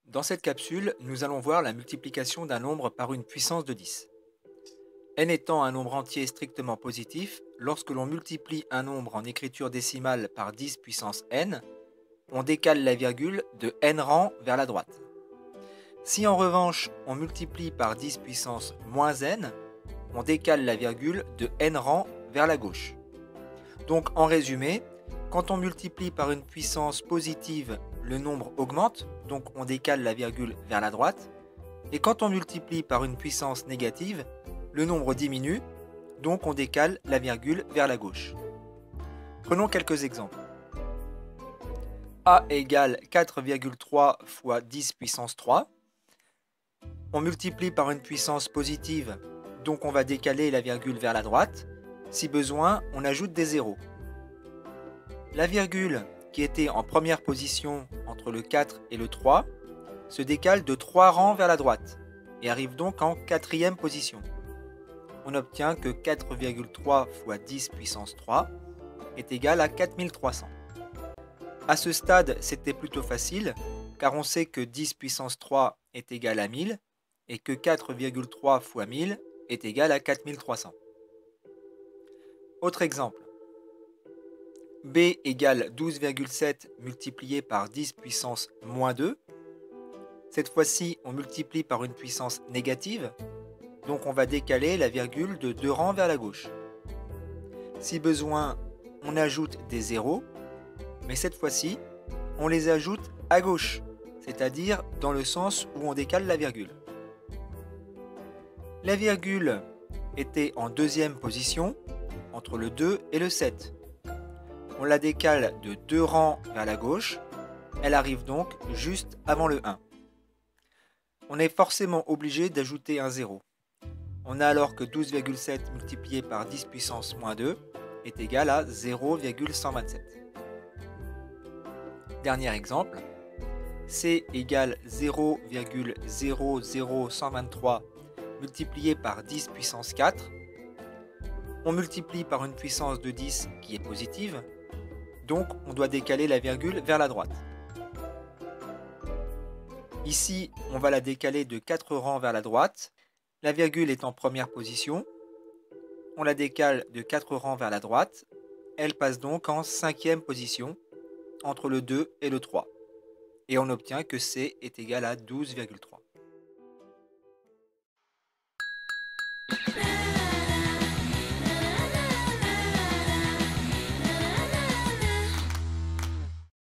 Dans cette capsule, nous allons voir la multiplication d'un nombre par une puissance de 10. N étant un nombre entier strictement positif, lorsque l'on multiplie un nombre en écriture décimale par 10 puissance n, on décale la virgule de n rang vers la droite. Si en revanche on multiplie par 10 puissance moins n, on décale la virgule de n rang vers la gauche. Donc en résumé, quand on multiplie par une puissance positive, le nombre augmente, donc on décale la virgule vers la droite. Et quand on multiplie par une puissance négative, le nombre diminue, donc on décale la virgule vers la gauche. Prenons quelques exemples. A égale 4,3 fois 10 puissance 3. On multiplie par une puissance positive, donc on va décaler la virgule vers la droite. Si besoin, on ajoute des zéros. La virgule, qui était en première position entre le 4 et le 3, se décale de 3 rangs vers la droite et arrive donc en quatrième position. On obtient que 4,3 fois 10 puissance 3 est égal à 4300. À ce stade, c'était plutôt facile, car on sait que 10 puissance 3 est égal à 1000 et que 4,3 fois 1000 est égal à 4300. Autre exemple. B égale 12,7 multiplié par 10 puissance moins 2. Cette fois-ci, on multiplie par une puissance négative, donc on va décaler la virgule de 2 rangs vers la gauche. Si besoin, on ajoute des zéros, mais cette fois-ci, on les ajoute à gauche, c'est-à-dire dans le sens où on décale la virgule. La virgule était en deuxième position, entre le 2 et le 7. On la décale de 2 rangs vers la gauche, elle arrive donc juste avant le 1. On est forcément obligé d'ajouter un 0. On a alors que 12,7 multiplié par 10 puissance moins 2 est égal à 0,127. Dernier exemple, C égale 0,00123 multiplié par 10 puissance 4. On multiplie par une puissance de 10 qui est positive, donc on doit décaler la virgule vers la droite. Ici, on va la décaler de 4 rangs vers la droite. La virgule est en première position. On la décale de 4 rangs vers la droite. Elle passe donc en cinquième position, entre le 2 et le 3. Et on obtient que C est égal à 12,3.